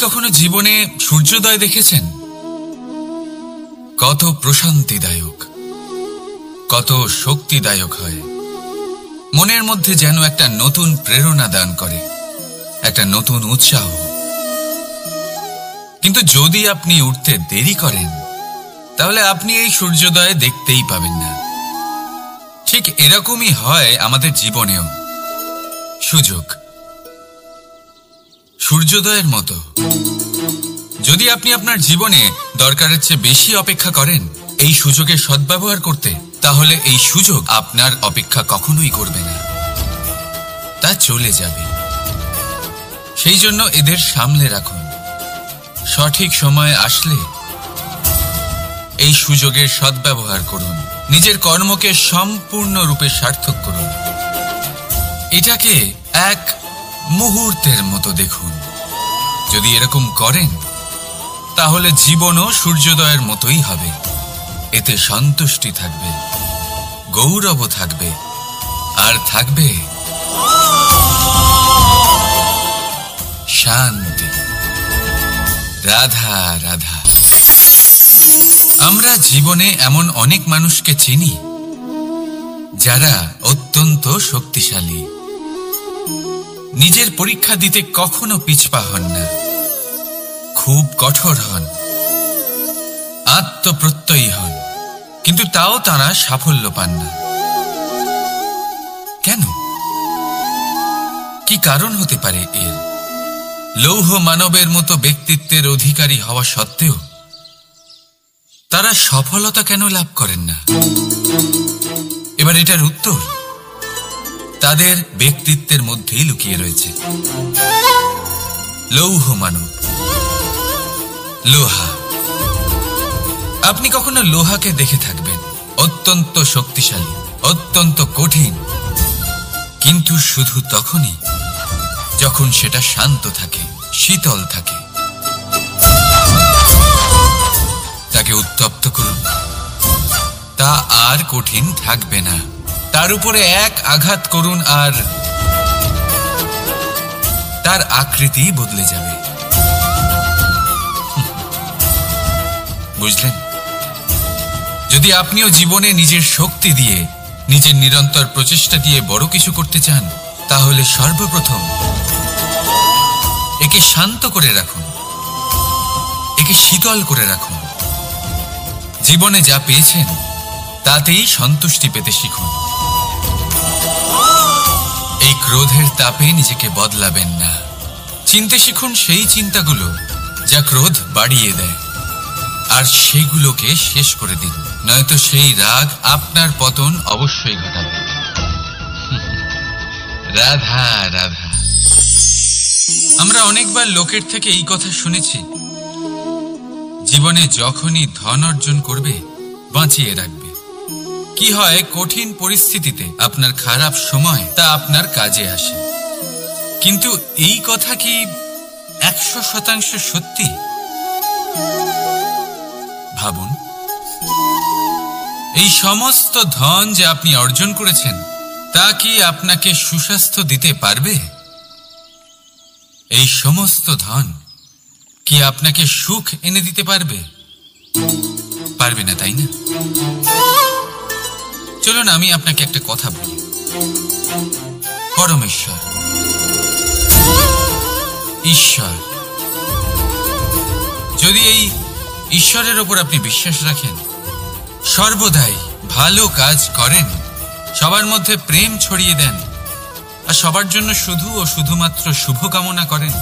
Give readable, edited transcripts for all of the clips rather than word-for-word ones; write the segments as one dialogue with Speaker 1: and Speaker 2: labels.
Speaker 1: কখনো জীবনে সূর্যোদয় দেখেছেন? কত প্রশান্তিদায়ক, কত শক্তিদায়ক হয়। মনের মধ্যে যেন একটা নতুন প্রেরণা দান করে, একটা নতুন উৎসাহ। কিন্তু যদি আপনি উঠতে দেরি করেন, তাহলে আপনি এই সূর্যোদয় দেখতেই পাবেন না। ঠিক এরকমই হয় আমাদের জীবনেও। সুযোগ সূর্যোদয়ের মতো। যদি আপনি আপনার জীবনে দরকারের চেয়ে বেশি অপেক্ষা করেন এই সুযোগের সদ্ব্যবহার করতে, তাহলে এই সুযোগ আপনার অপেক্ষা কখনোই করবে না, তা চলে যাবে। সেই জন্য এদের সামলে রাখুন। সঠিক সময় আসলে এই সুযোগের সদ্ব্যবহার করুন, নিজের কর্মকে সম্পূর্ণরূপে সার্থক করুন। এটাকে এক মুহূর্তের মতো দেখুন। যদি এরকম করেন, তাহলে জীবনও সূর্যোদয়ের মতোই হবে। এতে সন্তুষ্টি থাকবে, গৌরবও থাকবে, আর থাকবে শান্তি। রাধা রাধা। আমরা জীবনে এমন অনেক মানুষকে চিনি যারা অত্যন্ত শক্তিশালী, নিজের পরীক্ষা দিতে কখনো পিছপা হন না, খুব কঠোর হন, আত্মপ্রত্যয়ী হন, কিন্তু তাও তারা সাফল্য পান না। কেন? কি কারণ হতে পারে এর? লৌহ মানবের মতো ব্যক্তিত্বের অধিকারী হওয়া সত্ত্বেও তারা সফলতা কেন লাভ করেন না? এবার এটার উত্তর তাদের ব্যক্তিত্বের মধ্যেই লুকিয়ে রয়েছে। লৌহ মানব, লোহা। আপনি কখনো লোহাকে দেখে থাকবেন, অত্যন্ত শক্তিশালী, অত্যন্ত কঠিন, কিন্তু শুধু তখনই যখন সেটা শান্ত থাকে, শীতল থাকে। তাকে উত্তপ্ত করুন, তা আর কঠিন থাকবে না। তার উপরে এক আঘাত করুন আর তার আকৃতি বদলে যাবে। বুঝলেন? যদি আপনিও জীবনে নিজের শক্তি দিয়ে, নিজের নিরন্তর প্রচেষ্টা দিয়ে বড় কিছু করতে চান, তাহলে সর্বপ্রথম একে শান্ত করে রাখুন, একে শীতল করে রাখুন। জীবনে যা পেয়েছেন তাতেই সন্তুষ্টি পেতে শিখুন। এই ক্রোধের তাপে নিজেকে বদলাবেন না। চিনতে শিখুন সেই চিন্তাগুলো যা ক্রোধ বাড়িয়ে দেয়, আর সেগুলোকে শেষ করে দিন, নয়তো সেই রাগ আপনার পতন অবশ্যই ঘটাবে। রাধা রাধা। আমরা অনেকবার লোকের থেকে এই কথা শুনেছি, জীবনে যখনই ধন অর্জন করবে বাঁচিয়ে রাখবে। কি হয়, কঠিন পরিস্থিতিতে আপনার খারাপ সময় তা আপনার কাজে আসে। কিন্তু এই কথা কি 100% সত্যি? ভাবুন, এই সমস্ত ধন যে আপনি অর্জন করেছেন, তা কি আপনাকে সুস্বাস্থ্য দিতে পারবে? এই সমস্ত ধন কি আপনাকে সুখ এনে দিতে পারবে? পারবে না, তাই না? চলুন আমি আপনাকে একটা কথা বলি। পরমেশ্বর, ঈশ্বর, যদি এই ঈশ্বরের ওপর আপনি বিশ্বাস রাখেন, সর্বদাই ভালো কাজ করেন, সবার মধ্যে প্রেম ছড়িয়ে দেন, আর সবার জন্য শুধু ও শুধুমাত্র শুভকামনা করেন,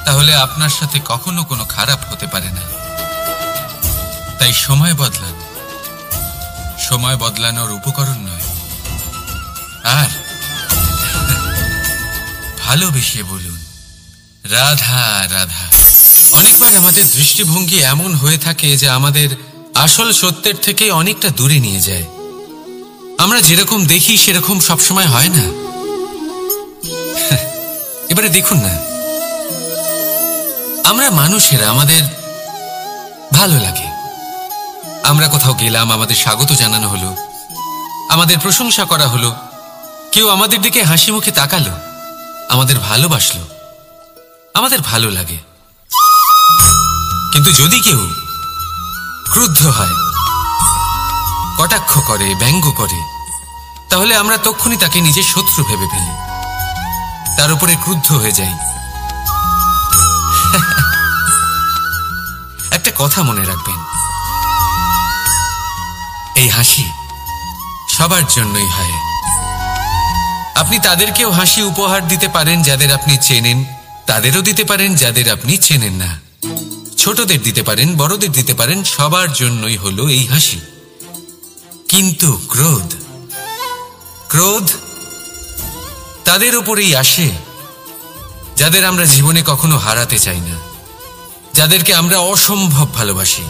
Speaker 1: তাহলে আপনার সাথে কখনো কোনো খারাপ হতে পারে না। তাই সময় বদলান, সময় বদলানোর উপকরণ নয়। আর ভালোবেসে বলুন রাধা রাধা। অনেকবার আমাদের দৃষ্টিভঙ্গি এমন হয়ে থাকে যে আমাদের আসল সত্যের থেকে অনেকটা দূরে নিয়ে যায়। আমরা যেরকম দেখি সেরকম সবসময় হয় না। এবারে দেখুন না, আমরা মানুষেরা, আমাদের ভালো লাগে, আমরা কোথাও গেলাম, আমাদের স্বাগত জানানো হলো, আমাদের প্রশংসা করা হলো, কেউ আমাদের দিকে হাসি মুখে তাকালো, আমাদের ভালোবাসলো, আমাদের ভালো লাগে। কিন্তু যদি কেউ ক্রুদ্ধ হয়, কটাক্ষ করে, ব্যঙ্গ করে, তাহলে আমরা তক্ষুনি তাকে নিজের শত্রু ভেবে ফেলি, তার উপরে ক্রুদ্ধ হয়ে যাই। একটা কথা মনে রাখবেন, এই হাসি সবার জন্যই হয়। আপনি তাদেরকেও হাসি উপহার দিতে পারেন যাদের আপনি চেনেন, তাদেরও দিতে পারেন যাদের আপনি চেনেন না। ছোটদের দিতে পারেন, বড়দের দিতে পারেন, সবার জন্যই হলো এই হাসি। কিন্তু ক্রোধ, ক্রোধ তাদের উপরেই আসে যাদের আমরা জীবনে কখনো হারাতে চাই না, যাদেরকে আমরা অসম্ভব ভালোবাসি,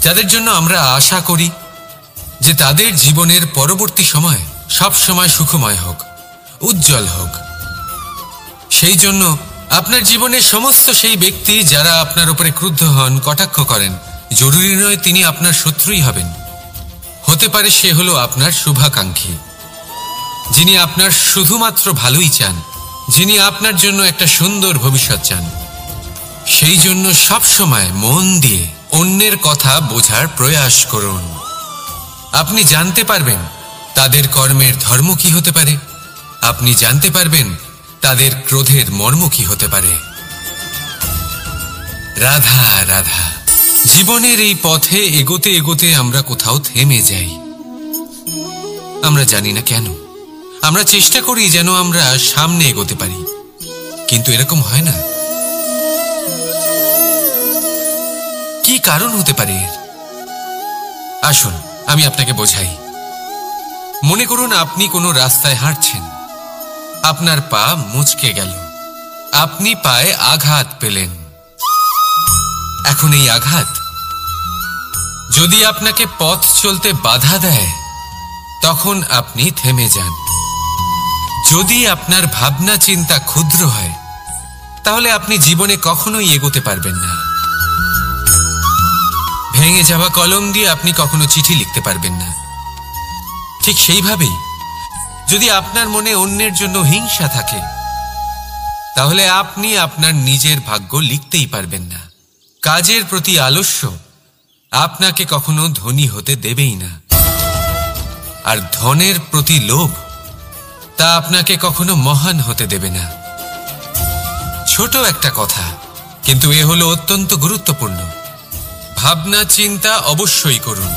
Speaker 1: যাদের জন্য আমরা আশা করি যে তাদের জীবনের পরবর্তী সময় সব সময় সুখময় হোক, উজ্জ্বল হোক। সেই জন্য আপনার জীবনের সমস্ত সেই ব্যক্তি যারা আপনার উপরে ক্রুদ্ধ হন, কটাক্ষ করেন, জরুরি নয় তিনি আপনার শত্রুই হবেন। হতে পারে সে হলো আপনার শুভাকাঙ্ক্ষী, যিনি আপনার শুধুমাত্র ভালোই চান, যিনি আপনার জন্য একটা সুন্দর ভবিষ্যৎ চান। সেই জন্য সব সময় মন দিয়ে অন্যের কথা বোঝার প্রয়াস করুন। আপনি জানতে পারবেন তাদের কর্মের ধর্ম কি হতে পারে, আপনি জানতে পারবেন তাদের ক্রোধের মর্ম কি হতে পারে। রাধা রাধা। জীবনের এই পথে এগোতে এগোতে আমরা কোথাও থেমে যাই, আমরা জানি না কেন। আমরা চেষ্টা করি যেন আমরা সামনে এগোতে পারি, কিন্তু এরকম হয় না। কি কারণ হতে পারে এর? আসুন আমি আপনাকে বোঝাই। মনে করুন আপনি কোনো রাস্তায় হাঁটছেন, আপনার পা মুচকে গেল, আপনি পায়ে আঘাত পেলেন। এখন এই আঘাত যদি আপনাকে পথ চলতে বাধা দেয়, তখন আপনি থেমে যান। যদি আপনার ভাবনা চিন্তা ক্ষুদ্র হয়, তাহলে আপনি জীবনে কখনোই এগোতে পারবেন না। ভেঙে যাওয়া কলম দিয়ে আপনি কখনো চিঠি লিখতে পারবেন না। ঠিক সেইভাবেই যদি আপনার মনে অন্যের জন্য হিংসা থাকে, তাহলে আপনি আপনার নিজের ভাগ্য লিখতেই পারবেন না। কাজের প্রতি আলস্য আপনাকে কখনো ধনী হতে দেবেই না, আর ধনের প্রতি লোভ তা আপনাকে কখনো মহান হতে দেবে না। ছোট একটা কথা, কিন্তু এ হলো অত্যন্ত গুরুত্বপূর্ণ। ভাবনা চিন্তা অবশ্যই করুন,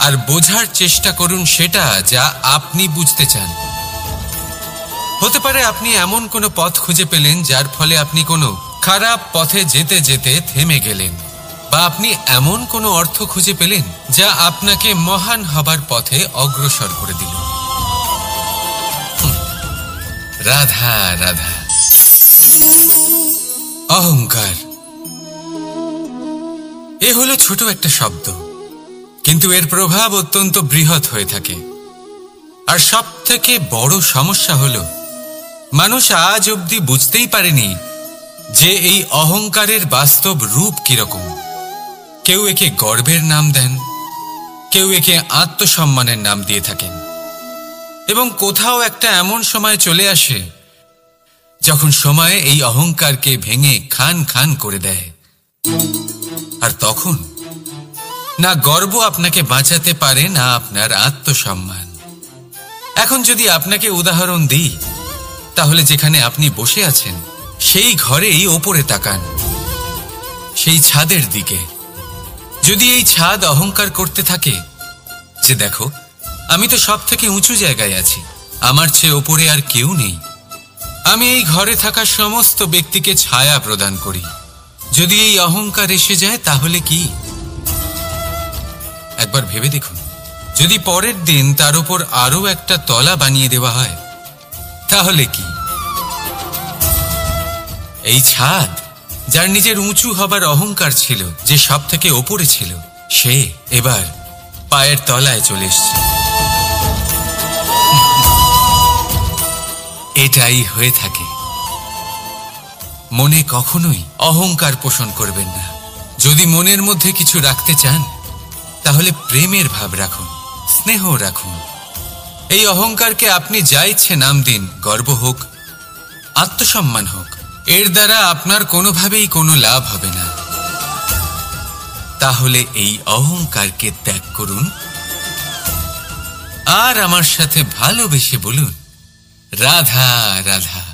Speaker 1: আর বোঝার চেষ্টা করুন সেটা যা আপনি বুঝতে চান। হতে পারে আপনি এমন কোনো পথ খুঁজে পেলেন যার ফলে আপনি কোনো খারাপ পথে যেতে যেতে থেমে গেলেন, বা আপনি এমন কোনো অর্থ খুঁজে পেলেন যা আপনাকে মহান হবার পথে অগ্রসর করে দিল। রাধা রাধা। অহংকার এ হলো ছোট একটা শব্দ, কিন্তু এর প্রভাব অত্যন্ত বৃহৎ হয়ে থাকে। আর সব থেকে বড় সমস্যা হলো মানুষ আজ অবধি বুঝতেই পারেনি যে এই অহংকারের বাস্তব রূপ কিরকম। কেউ একে গর্বের নাম দেন, কেউ একে আত্মসম্মানের নাম দিয়ে থাকেন, এবং কোথাও একটা এমন সময় চলে আসে যখন সময় এই অহংকারকে ভেঙে খান খান করে দেয়। আর তখন না গর্ব আপনাকে বাঁচাতে পারে, না আপনার আত্মসম্মান। এখন যদি আপনাকে উদাহরণ দিই, তাহলে যেখানে আপনি বসে আছেন সেই ঘরেই ওপরে তাকান, সেই ছাদের দিকে। যদি এই ছাদ অহংকার করতে থাকে যে দেখো আমি তো সব থেকে উঁচু জায়গায় আছি, আমার চেয়ে ওপরে আর কেউ নেই, আমি এই ঘরে থাকা সমস্ত ব্যক্তিকে ছায়া প্রদান করি, যদি এই অহংকার এসে যায় তাহলে কি? একবার ভেবে দেখুন, যদি পরের দিন তার উপর আরো একটা তলা বানিয়ে দেওয়া হয় তাহলে কি? এই ছাদ যার নিজের উঁচু হবার অহংকার ছিল, যে সব থেকে ওপরে ছিল, সে এবার পায়ের তলায় চলে এসেছে। এটাই হয়ে থাকে। মনে কখনোই অহংকার পোষণ করবেন না। যদি মনের মধ্যে কিছু রাখতে চান তাহলে প্রেমের ভাব রাখুন, স্নেহ রাখুন। এই অহংকারকে আপনি যা ইচ্ছে নাম দিন, গর্ব হোক, আত্মসম্মান হোক, এর দ্বারা আপনার কোনোভাবেই কোনো লাভ হবে না। তাহলে এই অহংকারকে ত্যাগ করুন আর আমার সাথে ভালোবেসে বলুন, রাধা রাধা।